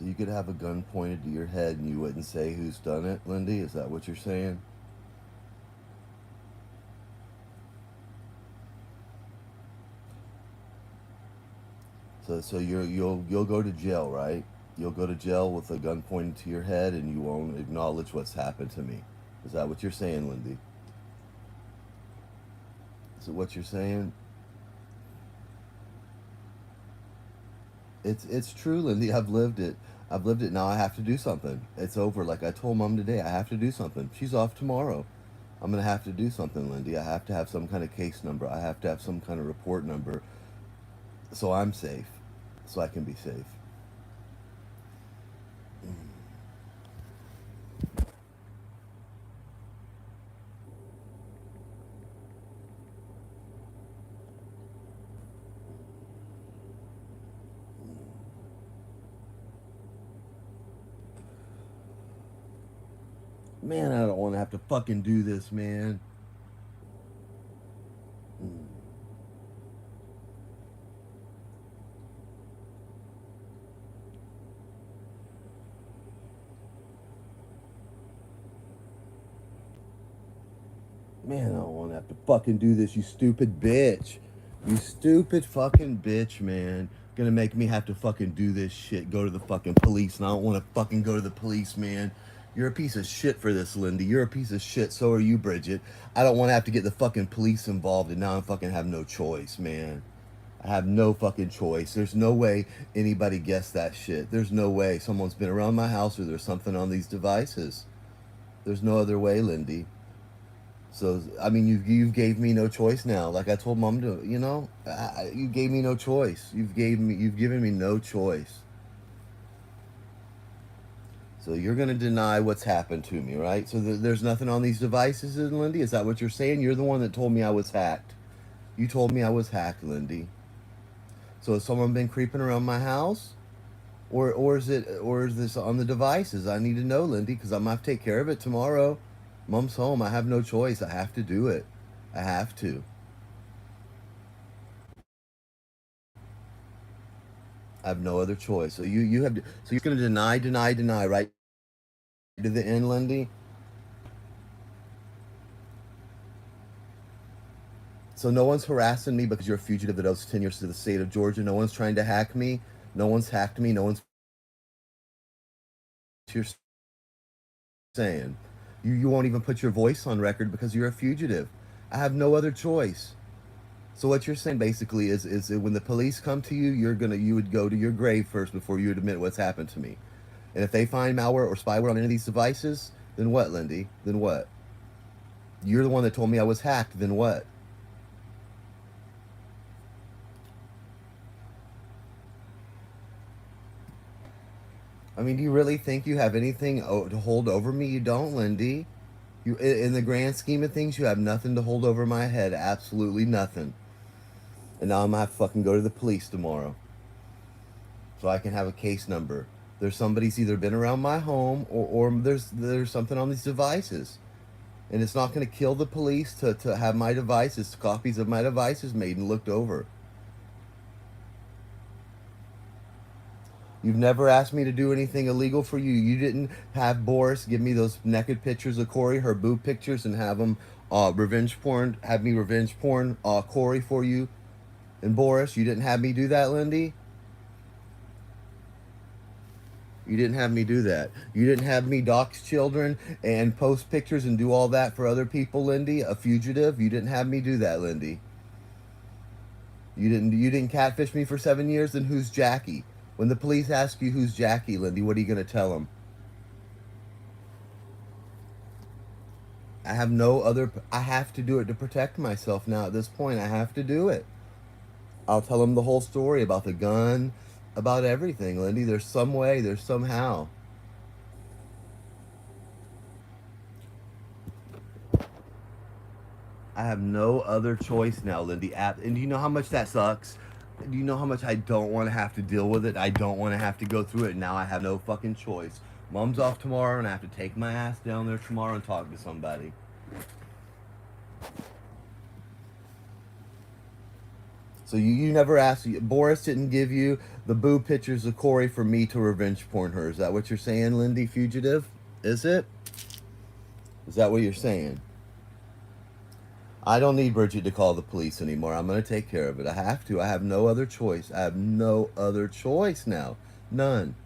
So you could have a gun pointed to your head and you wouldn't say who's done it, Lyndy? Is that what you're saying? So you'll go to jail, right? You'll go to jail with a gun pointed to your head and you won't acknowledge what's happened to me. Is that what you're saying, Lyndy? Is it what you're saying? It's true, Lindy. I've lived it. I've lived it. Now I have to do something. It's over. Like I told Mom today, I have to do something. She's off tomorrow. I'm gonna have to do something, Lindy. I have to have some kind of case number. I have to have some kind of report number, so I'm safe, so I can be safe. Man, I don't want to have to fucking do this, man. Man, I don't want to have to fucking do this, you stupid bitch. You stupid fucking bitch, man. Gonna make me have to fucking do this shit. Go to the fucking police, and I don't want to fucking go to the police, man. You're a piece of shit for this, Lindy. You're a piece of shit. So are you, Bridget. I don't want to have to get the fucking police involved, and now I fucking have no choice, man. I have no fucking choice. There's no way anybody guessed that shit. There's no way someone's been around my house or there's something on these devices. There's no other way, Lindy. So I mean, you gave me no choice now. Like I told Mom to, you gave me no choice. You've given me no choice. So you're gonna deny what's happened to me, right? So there's nothing on these devices, Lindy. Is that what you're saying? You're the one that told me I was hacked. You told me I was hacked, Lindy. So has someone been creeping around my house? Or is this on the devices? I need to know, Lindy, because I'm gonna have to take care of it tomorrow. Mom's home. I have no choice. I have to do it. I have to. I have no other choice. So you have to, so you're gonna deny right to the end, Lindy. So no one's harassing me because you're a fugitive that owes 10 years to the state of Georgia. No one's trying to hack me. No one's hacked me. No one's you're saying. You won't even put your voice on record because you're a fugitive. I have no other choice. So what you're saying basically is that when the police come to you, you would go to your grave first before you would admit what's happened to me. And if they find malware or spyware on any of these devices, then what, Lindy? Then what? You're the one that told me I was hacked. Then what? I mean, do you really think you have anything to hold over me? You don't, Lindy. You, in the grand scheme of things, you have nothing to hold over my head. Absolutely nothing. And now I'm gonna have to fucking go to the police tomorrow, so I can have a case number. There's somebody's either been around my home or there's something on these devices. And it's not going to kill the police to have my devices, copies of my devices made and looked over. You've never asked me to do anything illegal for you. You didn't have Boris give me those naked pictures of Corey, her boob pictures, and have them revenge porn, have me revenge porn Corey for you. And Boris, you didn't have me do that, Lindy. You didn't have me do that. You didn't have me dox children and post pictures and do all that for other people, Lindy. A fugitive. You didn't have me do that, Lindy. You didn't catfish me for 7 years. Then who's Jackie? When the police ask you who's Jackie, Lindy, what are you gonna tell them? I have no other. I have to do it to protect myself now. At this point, I have to do it. I'll tell them the whole story about the gun, about everything, Lindy. There's some way. There's somehow. I have no other choice now, Lindy. And do you know how much that sucks? Do you know how much I don't want to have to deal with it? I don't want to have to go through it. Now I have no fucking choice. Mom's off tomorrow, and I have to take my ass down there tomorrow and talk to somebody. So you never asked, Boris didn't give you the boob pictures of Corey for me to revenge porn her. Is that what you're saying, Lyndy Fugitive? Is it? Is that what you're saying? I don't need Bridget to call the police anymore. I'm going to take care of it. I have to. I have no other choice. I have no other choice now. None.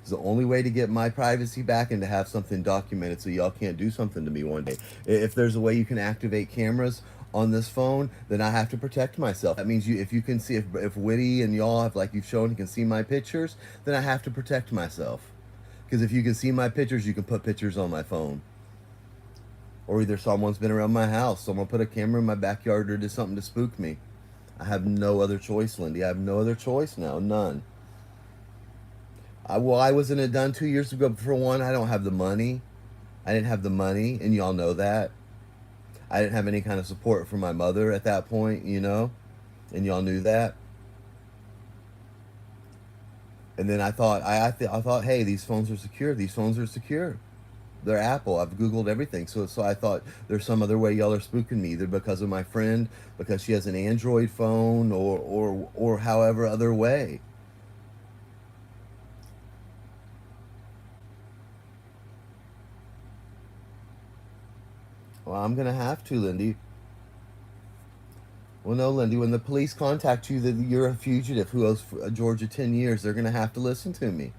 It's the only way to get my privacy back and to have something documented so y'all can't do something to me one day. If there's a way you can activate cameras on this phone, then I have to protect myself. That means if you can see, if Whitty and y'all have, like you've shown, can see my pictures, then I have to protect myself. Because if you can see my pictures, you can put pictures on my phone. Or either someone's been around my house, someone put a camera in my backyard or did something to spook me. I have no other choice, Lyndy. I have no other choice now. None. Why wasn't it done 2 years ago? For one, I don't have the money. I didn't have the money, and y'all know that. I didn't have any kind of support from my mother at that point, you know, and y'all knew that. And then I thought, I thought, hey, these phones are secure. These phones are secure. They're Apple. I've Googled everything. So I thought there's some other way y'all are spooking me, either because of my friend, because she has an Android phone, or however other way. Well, I'm gonna have to, Lyndy. Well, no, Lyndy. When the police contact you that you're a fugitive who owes Georgia 10 years, they're gonna have to listen to me.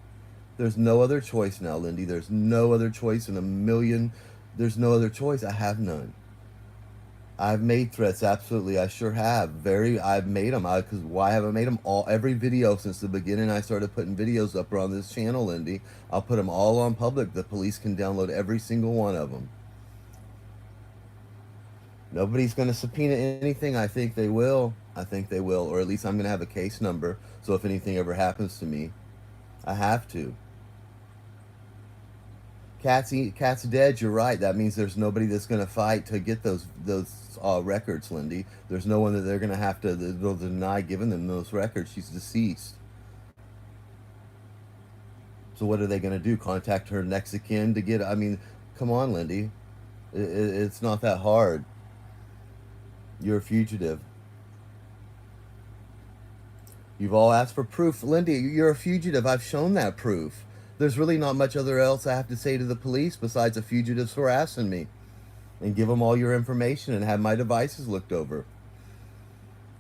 There's no other choice now, Lyndy. There's no other choice in a million. There's no other choice. I have none. I've made threats, absolutely. I sure have. I've made them. Because why haven't I made them all? Every video since the beginning, I started putting videos up on this channel, Lyndy. I'll put them all on public. The police can download every single one of them. Nobody's going to subpoena anything. I think they will. I think they will. Or at least I'm going to have a case number. So if anything ever happens to me, I have to. Cat's dead. You're right. That means there's nobody that's going to fight to get those records, Lyndy. There's no one that they're going to have to they'll deny giving them those records. She's deceased. So what are they going to do? Contact her next of kin to get? I mean, come on, Lyndy. It's not that hard. You're a fugitive. You've all asked for proof. Lyndy, you're a fugitive. I've shown that proof. There's really not much other else I have to say to the police besides a fugitive's harassing me. And give them all your information and have my devices looked over.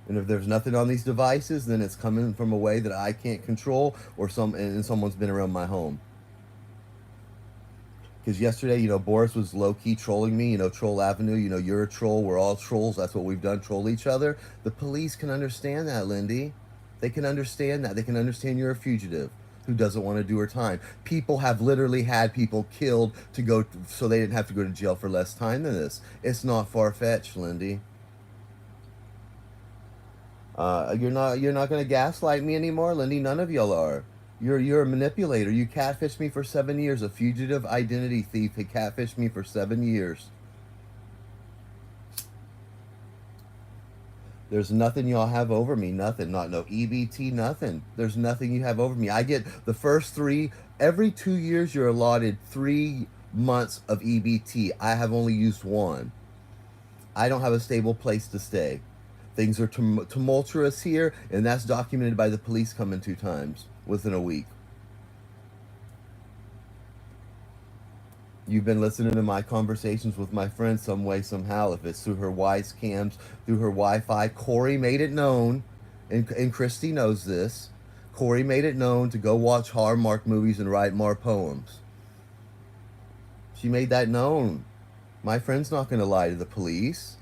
And if there's nothing on these devices, then it's coming from a way that I can't control, or someone's been around my home. Because yesterday, you know, Boris was low-key trolling me, you know, Troll Avenue, you know, you're a troll, we're all trolls, that's what we've done, troll each other. The police can understand that, Lyndy. They can understand that. They can understand you're a fugitive who doesn't want to do her time. People have literally had people killed to go, so they didn't have to go to jail for less time than this. It's not far-fetched, Lyndy. You're not going to gaslight me anymore, Lyndy. None of y'all are. You're a manipulator. You catfished me for 7 years. A fugitive identity thief had catfished me for 7 years. There's nothing y'all have over me. Nothing. Not no EBT. Nothing. There's nothing you have over me. I get the first 3. Every 2 years, you're allotted 3 months of EBT. I have only used 1. I don't have a stable place to stay. Things are tumultuous here, and that's documented by the police coming 2 times within a week. You've been listening to my conversations with my friend some way, somehow. If it's through her wise cams, through her Wi-Fi. Corey made it known, and Christy knows this. Corey made it known to go watch Hallmark movies and write more poems. She made that known. My friend's not going to lie to the police.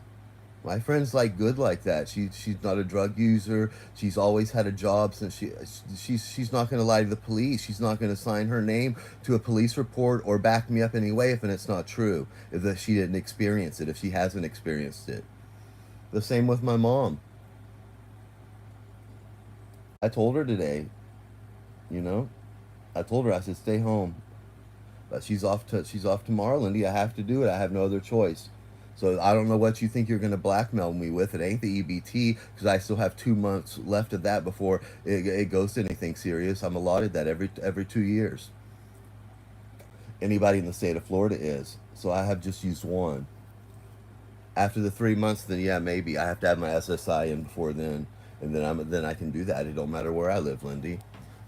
My friend's like good like that. She's not a drug user. She's always had a job since she's not going to lie to the police. She's not going to sign her name to a police report or back me up anyway if it's not true. If she didn't experience it, if she hasn't experienced it. The same with my mom. I told her today, you know, I told her, I said, stay home. But she's off tomorrow, Lyndy. I have to do it. I have no other choice. So I don't know what you think you're going to blackmail me with. It ain't the EBT, because I still have 2 months left of that before it goes to anything serious. I'm allotted that every 2 years. Anybody in the state of Florida is. So I have just used 1. After the 3 months, then yeah, maybe I have to have my SSI in before then, and then I can do that. It don't matter where I live, Lindy.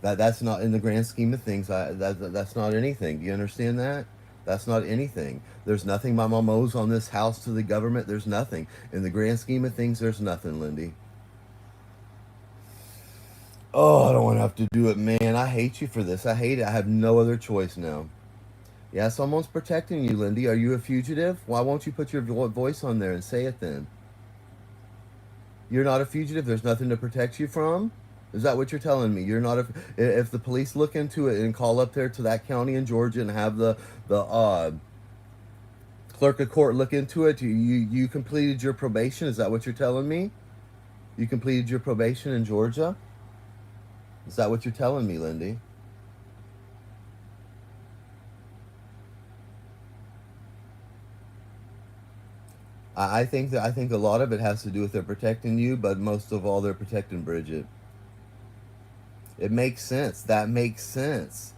That's not in the grand scheme of things. That's not anything. Do you understand that? That's not anything. There's nothing my mom owes on this house to the government. There's nothing in the grand scheme of things. There's nothing, Lindy. Oh, I don't want to have to do it, man. I hate you for this. I hate it. I have no other choice now. Yeah, someone's protecting you, Lindy. Are you a fugitive? Why won't you put your voice on there and say it then? You're not a fugitive. There's nothing to protect you from. Is that what you're telling me? You're not a. If the police look into it and call up there to that county in Georgia and have the clerk of court look into it, you completed your probation. Is that what you're telling me? You completed your probation in Georgia. Is that what you're telling me, Lindy? I think a lot of it has to do with they're protecting you, but most of all they're protecting Bridget. It makes sense. That makes sense.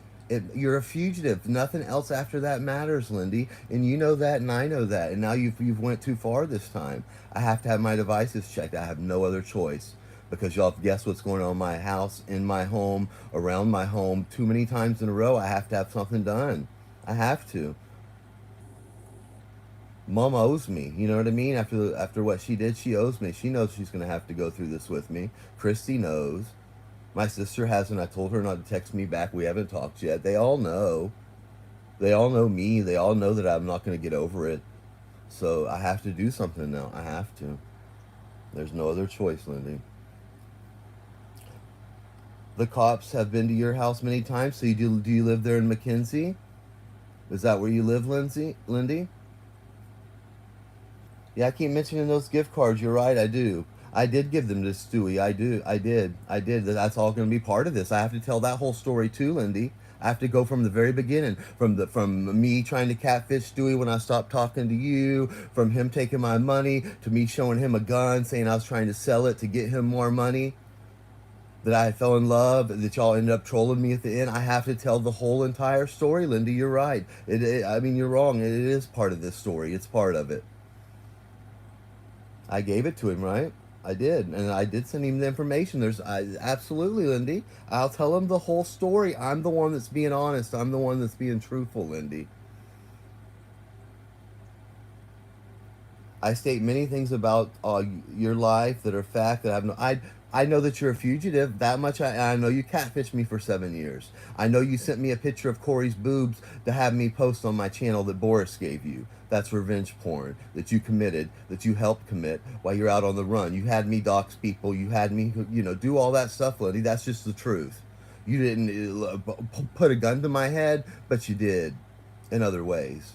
You're a fugitive. Nothing else after that matters, Lindy, and you know that, and I know that. And now you've went too far this time. I have to have my devices checked. I have no other choice because y'all have guessed what's going on in my house, in my home, around my home. Too many times in a row, I have to have something done. I have to. Mom owes me. You know what I mean? After what she did, she owes me. She knows she's gonna have to go through this with me. Christy knows. My sister hasn't. I told her not to text me back. We haven't talked yet. They all know. They all know me. They all know that I'm not gonna get over it. So I have to do something now. I have to. There's no other choice, Lindy. The cops have been to your house many times. So do you live there in McKenzie? Is that where you live, Lindy? Yeah, I keep mentioning those gift cards. You're right, I do. I did give them to Stewie. I do. I did. I did. That's all going to be part of this. I have to tell that whole story too, Lindy. I have to go from the very beginning, from me trying to catfish Stewie when I stopped talking to you, from him taking my money to me showing him a gun, saying I was trying to sell it to get him more money, that I fell in love, that y'all ended up trolling me at the end. I have to tell the whole entire story, Lindy. You're right. I mean, you're wrong. It is part of this story. It's part of it. I gave it to him, right? I did, and I did send him the information. Absolutely, Lindy. I'll tell him the whole story. I'm the one that's being honest. I'm the one that's being truthful, Lindy. I state many things about your life that are fact that I have no. I know that you're a fugitive. That much I know. You catfished me for 7 years. I know you sent me a picture of Corey's boobs to have me post on my channel that Boris gave you. That's revenge porn that you committed, that you helped commit while you're out on the run. You had me dox people. You had me, do all that stuff, Liddy. That's just the truth. You didn't put a gun to my head, but you did in other ways.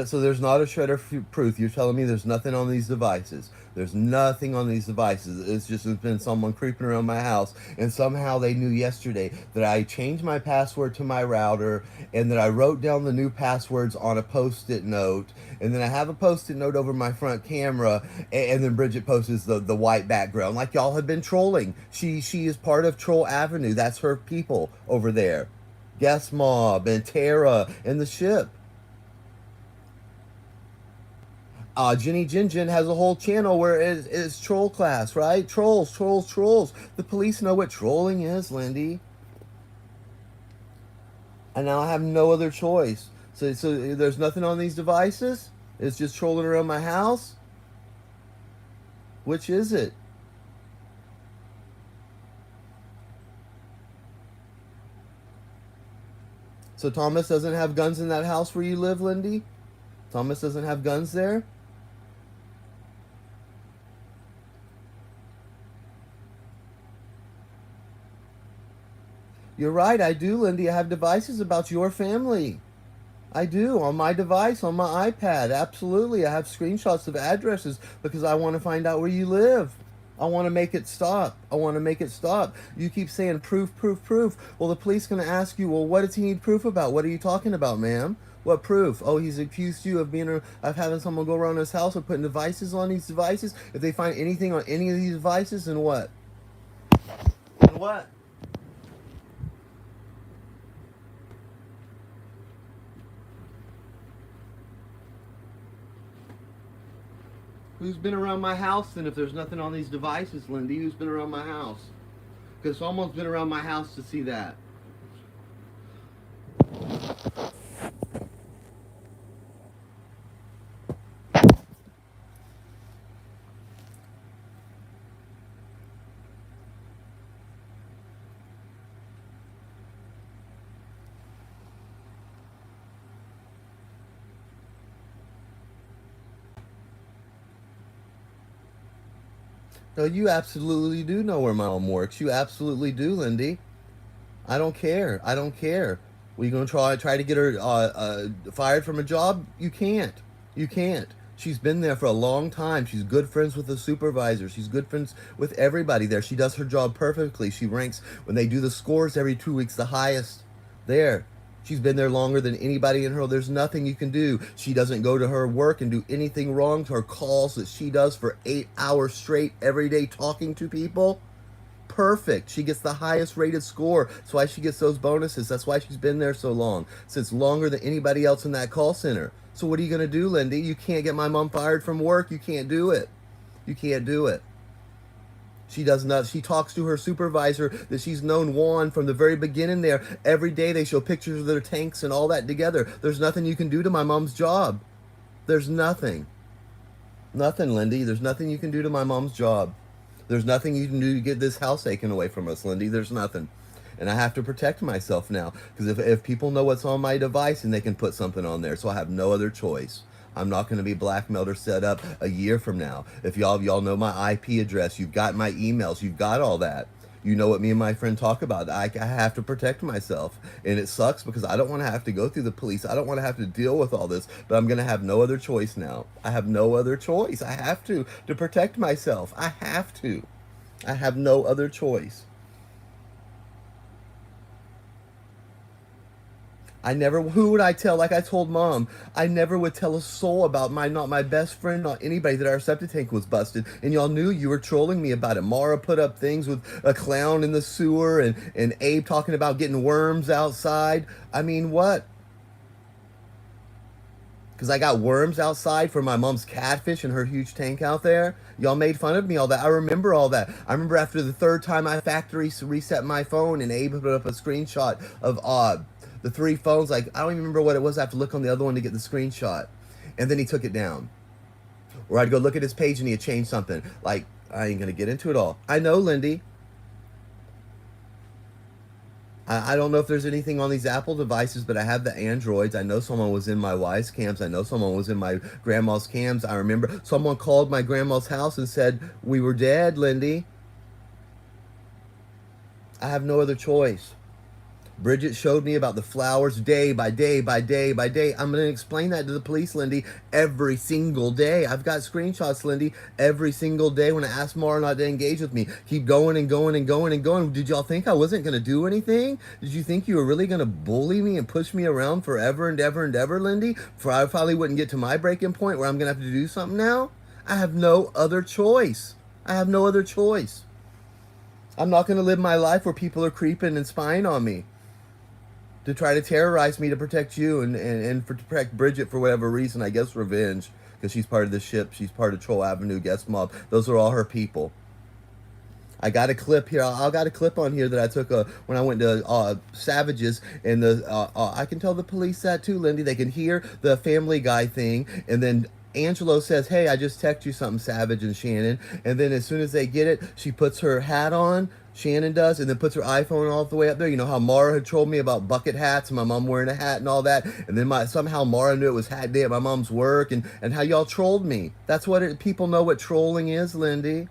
So there's not a shred of proof. You're telling me there's nothing on these devices. There's nothing on these devices. It's been someone creeping around my house, and somehow they knew yesterday that I changed my password to my router, and that I wrote down the new passwords on a post-it note, and then I have a post-it note over my front camera, and then Bridget posts the white background, like y'all have been trolling. She is part of Troll Avenue. That's her people over there. Guest Mob and Tara and the ship. Jenny Jin Jin has a whole channel where it's troll class, right? Trolls, trolls, trolls. The police know what trolling is, Lindy. And now I have no other choice. So there's nothing on these devices? It's just trolling around my house? Which is it? So Thomas doesn't have guns in that house where you live, Lindy? Thomas doesn't have guns there? You're right, I do, Lindy. I have devices about your family. I do, on my device, on my iPad. Absolutely. I have screenshots of addresses because I want to find out where you live. I want to make it stop. I want to make it stop. You keep saying proof, proof, proof. Well, the police going to ask you, well, what does he need proof about? What are you talking about, ma'am? What proof? Oh, he's accused you of having someone go around his house and putting devices on these devices. If they find anything on any of these devices, then what? Then what? Who's been around my house then if there's nothing on these devices, Lyndy? Who's been around my house? Because someone's been around my house to see that. No, you absolutely do know where my mom works. You absolutely do, Lyndy. I don't care. I don't care. Were you gonna try to get her fired from a job? You can't. You can't. She's been there for a long time. She's good friends with the supervisor. She's good friends with everybody there. She does her job perfectly. She ranks when they do the scores every 2 weeks the highest there. She's been there longer than anybody in her. There's nothing you can do. She doesn't go to her work and do anything wrong to her calls that she does for 8 hours straight every day talking to people. Perfect. She gets the highest rated score. That's why she gets those bonuses. That's why she's been there so long. Since longer than anybody else in that call center. So what are you going to do, Lyndy? You can't get my mom fired from work. You can't do it. You can't do it. She does not. She talks to her supervisor that she's known Juan from the very beginning there. Every day they show pictures of their tanks and all that together. There's nothing you can do to my mom's job. There's nothing. Nothing, Lyndy. There's nothing you can do to my mom's job. There's nothing you can do to get this house taken away from us, Lyndy. There's nothing. And I have to protect myself now. Because if people know what's on my device, and they can put something on there. So I have no other choice. I'm not going to be blackmailed or set up a year from now. If y'all know my IP address, you've got my emails, you've got all that. You know what me and my friend talk about. I have to protect myself. And it sucks because I don't want to have to go through the police. I don't want to have to deal with all this. But I'm going to have no other choice now. I have no other choice. I have to protect myself. I have to. I have no other choice. I never, who would I tell? Like I told mom, I never would tell a soul about not my best friend, not anybody that our septic tank was busted. And y'all knew you were trolling me about it. Mara put up things with a clown in the sewer and Abe talking about getting worms outside. I mean, what? Because I got worms outside for my mom's catfish and her huge tank out there. Y'all made fun of me, all that. I remember all that. I remember after the third time I factory reset my phone and Abe put up a screenshot of the 3 phones. Like, I don't even remember what it was. I have to look on the other one to get the screenshot. And then he took it down. Or I'd go look at his page and he had changed something. Like, I ain't going to get into it all. I know, Lyndy. I don't know if there's anything on these Apple devices, but I have the Androids. I know someone was in my wife's cams. I know someone was in my grandma's cams. I remember someone called my grandma's house and said we were dead, Lyndy. I have no other choice. Bridget showed me about the flowers day by day by day by day. I'm going to explain that to the police, Lyndy, every single day. I've got screenshots, Lyndy, every single day when I asked Mara not to engage with me. Keep going and going and going and going. Did y'all think I wasn't going to do anything? Did you think you were really going to bully me and push me around forever and ever and ever, Lyndy? For I finally wouldn't get to my breaking point where I'm going to have to do something now? I have no other choice. I have no other choice. I'm not going to live my life where people are creeping and spying on me to try to terrorize me to protect you and to protect Bridget for whatever reason. I guess revenge, because she's part of the ship. She's part of Troll Avenue Guest Mob. Those are all her people. I got a clip here. I got a clip on here that I took when I went to Savages, and I can tell the police that too, Lyndy. They can hear the Family Guy thing, and then Angelo says, "Hey, I just text you something, Savage and Shannon." And then as soon as they get it, she puts her hat on. Shannon does, and then puts her iPhone all the way up there. You know how Mara had told me about bucket hats and my mom wearing a hat and all that. And then somehow Mara knew it was hat day at my mom's work, and how y'all trolled me. That's what people know what trolling is, Lyndy.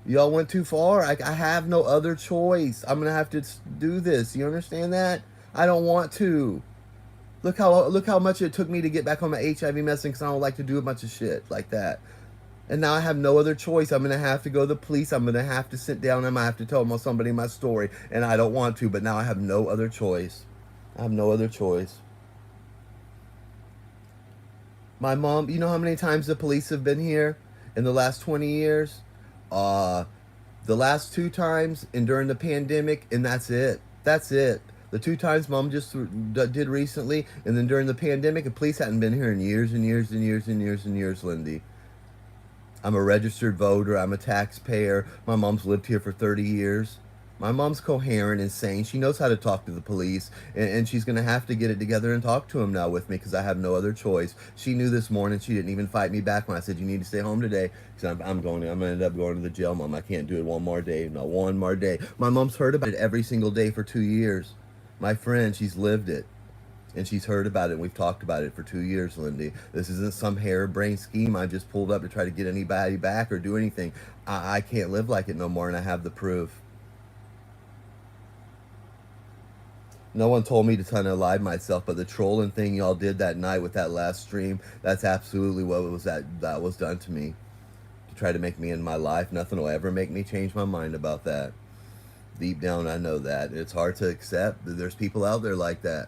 Y'all went too far. I have no other choice. I'm gonna have to do this. You understand that? I don't want to. Look how much it took me to get back on my HIV medicine because I don't like to do a bunch of shit like that. And now I have no other choice. I'm going to have to go to the police. I'm going to have to sit down and I'm going to have to tell somebody my story. And I don't want to, but now I have no other choice. I have no other choice. My mom, you know how many times the police have been here in the last 20 years? The last 2 times and during the pandemic, and that's it. That's it. The 2 times mom just did recently, and then during the pandemic, the police hadn't been here in years and years and years and years and years, Lyndy. I'm a registered voter. I'm a taxpayer. My mom's lived here for 30 years. My mom's coherent and sane. She knows how to talk to the police, and she's going to have to get it together and talk to them now with me because I have no other choice. She knew this morning. She didn't even fight me back when I said, you need to stay home today. She said, I'm going to end up going to the jail, Mom. I can't do it one more day. Not one more day. My mom's heard about it every single day for 2 years. My friend, she's lived it. And she's heard about it, and we've talked about it for 2 years, Lyndy. This isn't some harebrained scheme I just pulled up to try to get anybody back or do anything. I can't live like it no more, and I have the proof. No one told me to kind of lie to myself, but the trolling thing y'all did that night with that last stream, that's absolutely what was that was done to me. To try to make me end my life. Nothing will ever make me change my mind about that. Deep down, I know that. It's hard to accept that there's people out there like that.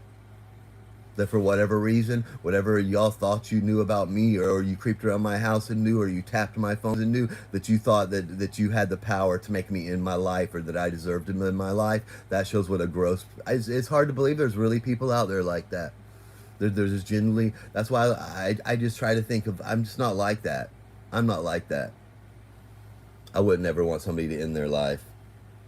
That for whatever reason, whatever y'all thought you knew about me, or you creeped around my house and knew, or you tapped my phone and knew, that you thought that you had the power to make me end my life, or that I deserved to end my life, that shows what a gross... It's hard to believe there's really people out there like that. There's just genuinely... That's why I just try to think of... I'm just not like that. I'm not like that. I would never want somebody to end their life.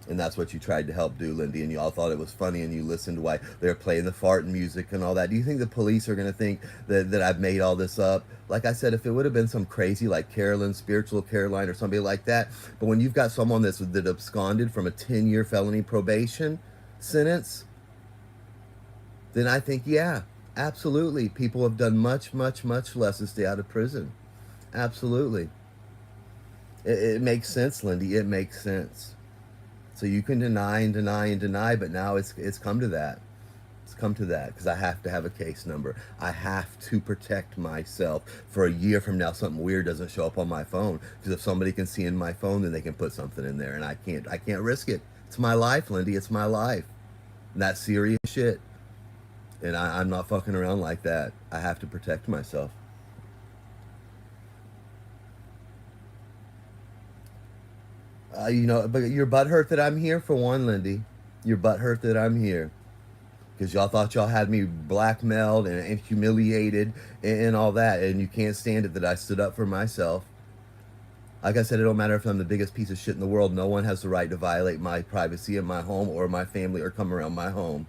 And that's what you tried to help do, Lyndy, and you all thought it was funny, and you listened to why they were playing the fart music and all that. Do you think the police are going to think that I've made all this up? Like I said, if it would have been some crazy, like Carolyn, Spiritual Caroline, or somebody like that, but when you've got someone that absconded from a 10-year felony probation sentence, then I think, yeah, absolutely, people have done much, much, much less to stay out of prison. Absolutely. It makes sense, Lyndy. It makes sense. So you can deny and deny and deny, but now it's come to that. It's come to that because I have to have a case number. I have to protect myself for a year from now. Something weird doesn't show up on my phone, because if somebody can see in my phone, then they can put something in there, and I can't risk it. It's my life, Lyndy. It's my life. And that's serious shit. And I'm not fucking around like that. I have to protect myself. But you're butthurt that I'm here, for one, Lyndy. You're butthurt that I'm here. Because y'all thought y'all had me blackmailed and humiliated and all that. And you can't stand it that I stood up for myself. Like I said, it don't matter if I'm the biggest piece of shit in the world. No one has the right to violate my privacy in my home or my family or come around my home.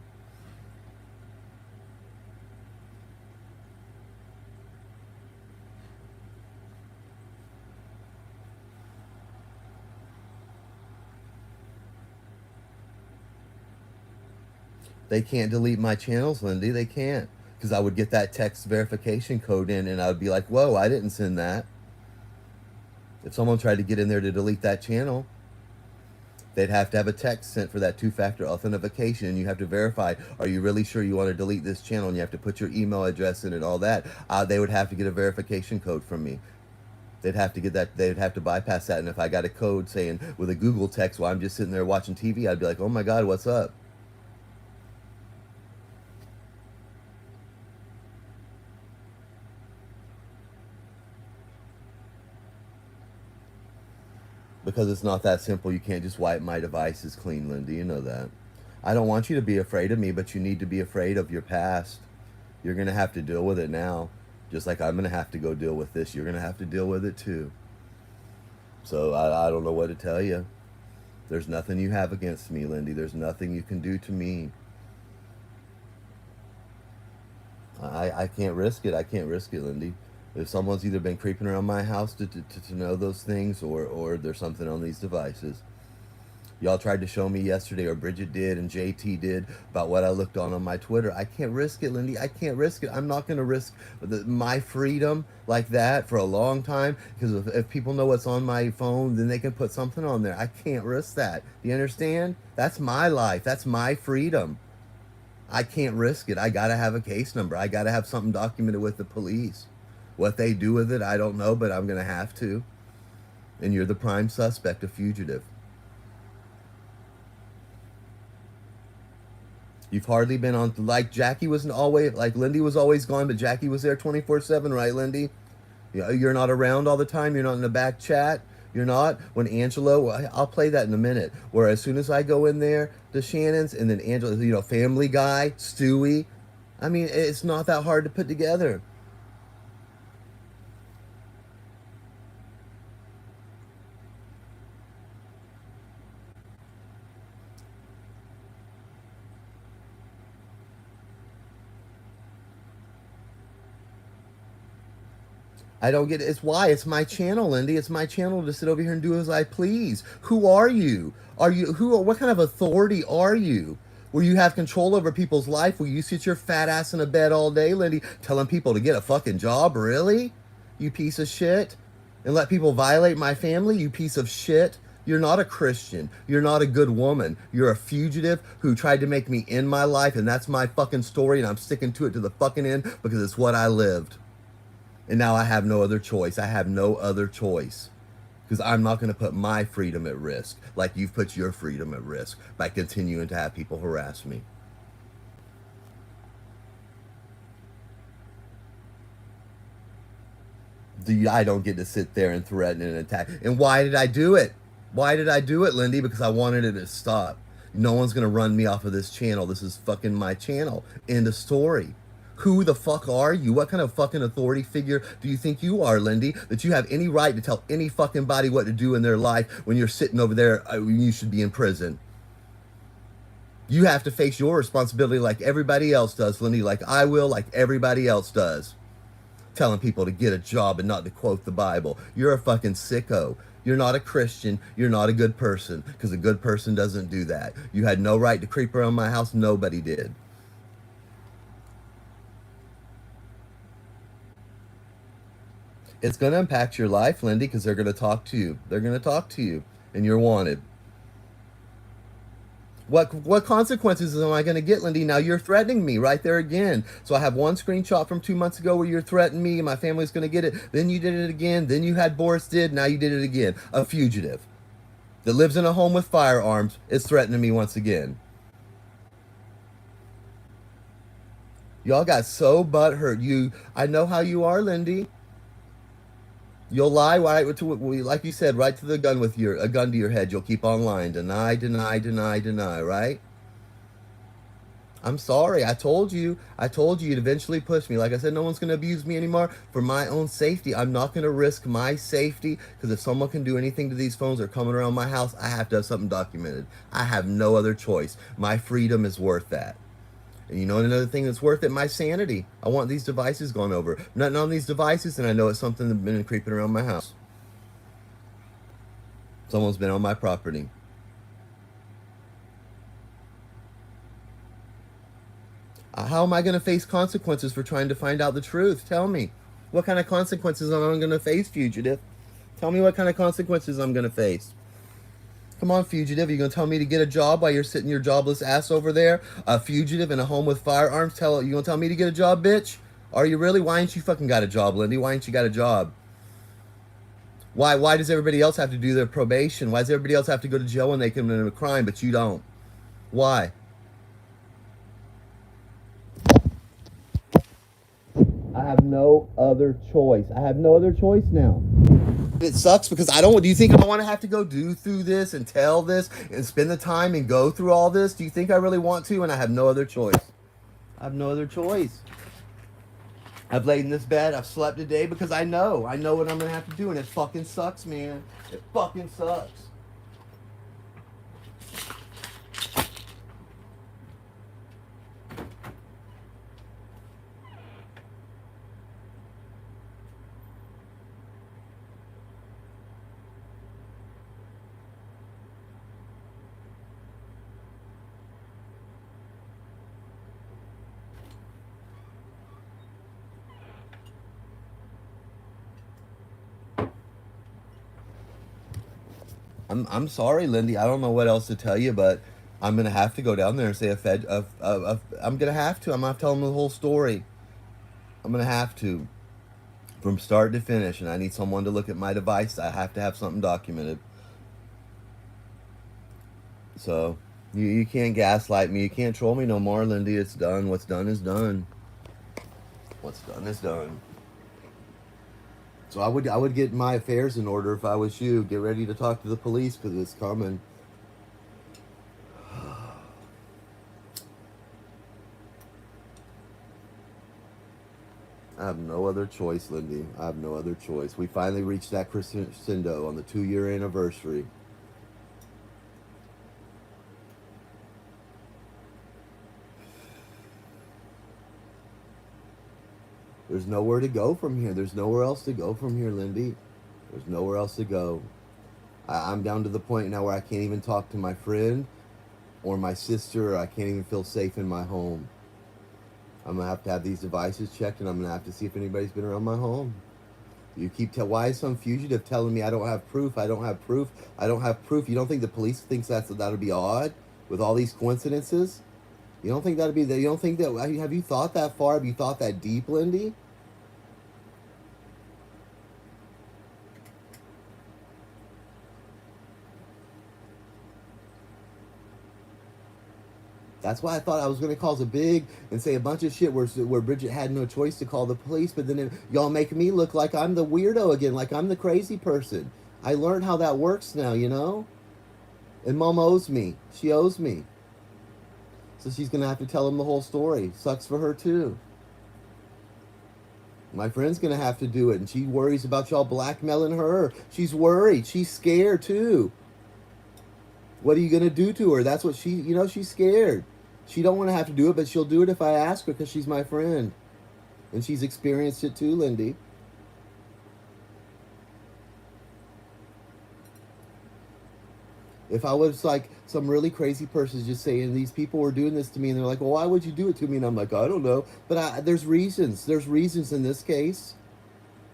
They can't delete my channels, Lyndy. They can't. Because I would get that text verification code in, and I would be like, whoa, I didn't send that. If someone tried to get in there to delete that channel, they'd have to have a text sent for that two-factor authentication, and you have to verify, are you really sure you want to delete this channel? And you have to put your email address in and all that. They would have to get a verification code from me. They'd have to get that. They'd have to bypass that. And if I got a code saying with a Google text while I'm just sitting there watching TV, I'd be like, oh my God, what's up? Because it's not that simple. You can't just wipe my devices clean, Lyndy. You know that. I don't want you to be afraid of me, but you need to be afraid of your past. You're going to have to deal with it now. Just like I'm going to have to go deal with this. You're going to have to deal with it too. So I don't know what to tell you. There's nothing you have against me, Lyndy. There's nothing you can do to me. I can't risk it. I can't risk it, Lyndy. If someone's either been creeping around my house to know those things, or there's something on these devices. Y'all tried to show me yesterday, or Bridget did, and JT did, about what I looked on my Twitter. I can't risk it, Lyndy. I can't risk it. I'm not going to risk my freedom like that for a long time, because if people know what's on my phone, then they can put something on there. I can't risk that. Do you understand? That's my life. That's my freedom. I can't risk it. I got to have a case number. I got to have something documented with the police. What they do with it, I don't know, but I'm going to have to. And you're the prime suspect, a fugitive. You've hardly been on, like Jackie wasn't always, like Lyndy was always gone, but Jackie was there 24/7, right, Lyndy? You're not around all the time. You're not in the back chat. You're not. When Angelo, I'll play that in a minute. Where as soon as I go in there, the Shannons, and then Angelo, you know, Family Guy, Stewie. I mean, it's not that hard to put together. I don't get it. It's why. It's my channel, Lyndy. It's my channel to sit over here and do as I please. Who are you? Are you who? What kind of authority are you? Where you have control over people's life? Where you sit your fat ass in a bed all day, Lyndy, telling people to get a fucking job? Really? You piece of shit. And let people violate my family? You piece of shit. You're not a Christian. You're not a good woman. You're a fugitive who tried to make me end my life, and that's my fucking story, and I'm sticking to it to the fucking end because it's what I lived. And now I have no other choice. I have no other choice. Because I'm not going to put my freedom at risk like you've put your freedom at risk by continuing to have people harass me. I don't get to sit there and threaten and attack. And why did I do it? Why did I do it, Lyndy? Because I wanted it to stop. No one's going to run me off of this channel. This is fucking my channel. End of story. Who the fuck are you? What kind of fucking authority figure do you think you are, Lyndy? That you have any right to tell any fucking body what to do in their life when you're sitting over there when you should be in prison? You have to face your responsibility like everybody else does, Lyndy, like I will, like everybody else does. Telling people to get a job and not to quote the Bible. You're a fucking sicko. You're not a Christian. You're not a good person, because a good person doesn't do that. You had no right to creep around my house. Nobody did. It's going to impact your life, Lyndy, because they're going to talk to you. They're going to talk to you, and you're wanted. What consequences am I going to get, Lyndy? Now you're threatening me right there again. So I have one screenshot from 2 months ago where you're threatening me and my family's going to get it. Then you did it again. Then you had Boris did. Now you did it again. A fugitive that lives in a home with firearms is threatening me once again. Y'all got so butthurt. I know how you are, Lyndy. You'll lie right to, like you said, right to the gun with a gun to your head. You'll keep on lying. Deny, deny, deny, deny, right? I'm sorry. I told you. I told you you'd eventually push me. Like I said, no one's going to abuse me anymore for my own safety. I'm not going to risk my safety, because if someone can do anything to these phones or coming around my house, I have to have something documented. I have no other choice. My freedom is worth that. And you know another thing that's worth it? My sanity. I want these devices gone over. Nothing on these devices, and I know it's something that's been creeping around my house. Someone's been on my property. How am I going to face consequences for trying to find out the truth? Tell me. What kind of consequences am I going to face, fugitive? Tell me what kind of consequences I'm going to face. Come on, fugitive. Are you going to tell me to get a job while you're sitting your jobless ass over there? A fugitive in a home with firearms? You going to tell me to get a job, bitch? Are you really? Why ain't you fucking got a job, Lyndy? Why ain't you got a job? Why does everybody else have to do their probation? Why does everybody else have to go to jail when they commit a crime, but you don't? Why? I have no other choice. I have no other choice now. It sucks because I don't. Do you think I want to have to go do through this and tell this and spend the time and go through all this? Do you think I really want to? And I have no other choice. I have no other choice. I've laid in this bed. I've slept today because I know what I'm gonna have to do, and it fucking sucks, man. It fucking sucks. I'm sorry, Lyndy. I don't know what else to tell you, but I'm gonna have to go down there and say I'm gonna have to. I'm gonna have to tell them the whole story. I'm gonna have to, from start to finish, and I need someone to look at my device. I have to have something documented. So you can't gaslight me. You can't troll me no more, Lyndy. It's done. What's done is done. What's done is done. So I would get my affairs in order if I was you. Get ready to talk to the police because it's coming. I have no other choice, Lyndy. I have no other choice. We finally reached that crescendo on the 2-year anniversary. There's nowhere to go from here. There's nowhere else to go from here, Lyndy. There's nowhere else to go. I'm down to the point now where I can't even talk to my friend or my sister. Or I can't even feel safe in my home. I'm going to have these devices checked, and I'm going to have to see if anybody's been around my home. You keep why is some fugitive telling me I don't have proof? I don't have proof. I don't have proof. You don't think the police thinks that'll be odd with all these coincidences? You don't think that'd be that? You don't think that? Have you thought that far? Have you thought that deep, Lyndy? That's why I thought I was going to cause a big and say a bunch of shit where Bridget had no choice to call the police, but then y'all make me look like I'm the weirdo again, like I'm the crazy person. I learned how that works now, you know? And Mom owes me. She owes me. So she's going to have to tell him the whole story. Sucks for her, too. My friend's going to have to do it, and she worries about y'all blackmailing her. She's worried. She's scared, too. What are you going to do to her? That's what she's scared. She don't want to have to do it, but she'll do it if I ask her because she's my friend. And she's experienced it too, Lyndy. If I was like some really crazy person just saying these people were doing this to me and they're like, well, why would you do it to me? And I'm like, I don't know. But there's reasons. There's reasons in this case.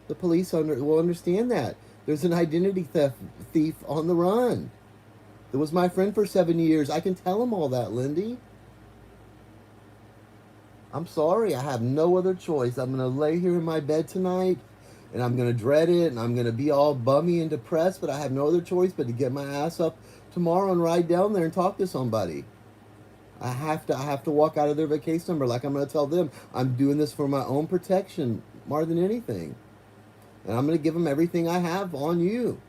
The police will understand that. There's an identity thief on the run. It was my friend for 7 years. I can tell him all that, Lyndy. I'm sorry. I have no other choice. I'm going to lay here in my bed tonight, and I'm going to dread it, and I'm going to be all bummy and depressed, but I have no other choice but to get my ass up tomorrow and ride down there and talk to somebody. I have to walk out of their vacation number like I'm going to tell them I'm doing this for my own protection more than anything. And I'm going to give them everything I have on you.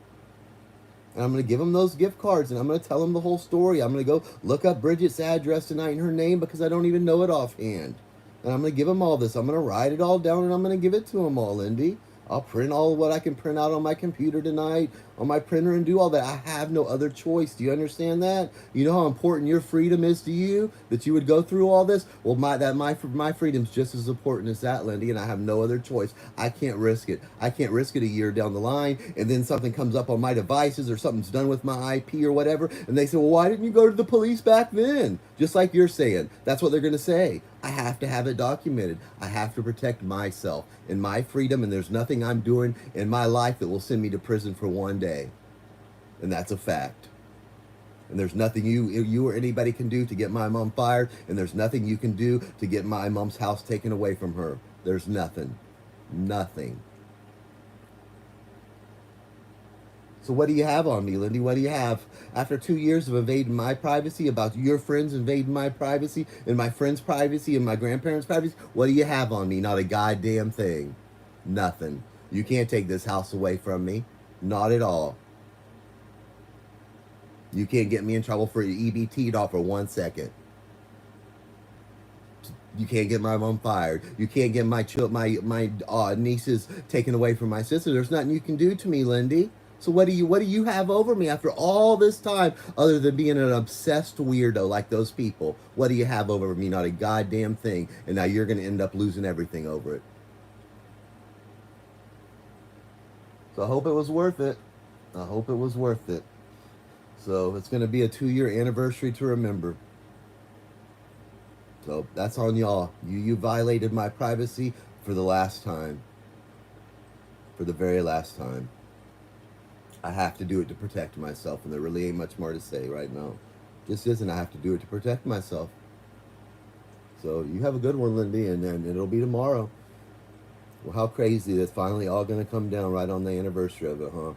And I'm going to give them those gift cards, and I'm going to tell them the whole story. I'm going to go look up Bridget's address tonight and her name because I don't even know it offhand. And I'm going to give them all this. I'm going to write it all down, and I'm going to give it to them all, Lyndy. I'll print all what I can print out on my computer tonight, on my printer, and do all that. I have no other choice. Do you understand that? You know how important your freedom is to you? That you would go through all this? Well, my freedom's just as important as that, Lyndy, and I have no other choice. I can't risk it. I can't risk it a year down the line, and then something comes up on my devices or something's done with my IP or whatever, and they say, well, why didn't you go to the police back then? Just like you're saying. That's what they're going to say. I have to have it documented. I have to protect myself and my freedom, and there's nothing I'm doing in my life that will send me to prison for one day. And that's a fact. And there's nothing you or anybody can do to get my mom fired, and there's nothing you can do to get my mom's house taken away from her. There's nothing. Nothing. So what do you have on me, Lyndy? What do you have? After 2 years of invading my privacy, about your friends invading my privacy, and my friends' privacy, and my grandparents' privacy, what do you have on me? Not a goddamn thing. Nothing. You can't take this house away from me. Not at all. You can't get me in trouble for EBT'd off for 1 second. You can't get my mom fired. You can't get my nieces taken away from my sister. There's nothing you can do to me, Lyndy. So what do you have over me after all this time other than being an obsessed weirdo like those people? What do you have over me? Not a goddamn thing. And now you're going to end up losing everything over it. So I hope it was worth it. I hope it was worth it. So it's going to be a 2-year anniversary to remember. So that's on y'all. You violated my privacy for the last time. For the very last time. I have to do it to protect myself, and there really ain't much more to say right now. Just isn't. I have to do it to protect myself. So you have a good one, Lyndy, and then it'll be tomorrow. Well, how crazy that's finally all going to come down right on the anniversary of it, huh?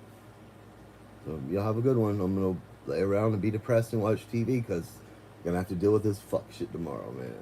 So y'all have a good one. I'm going to lay around and be depressed and watch TV because I'm going to have to deal with this fuck shit tomorrow, man.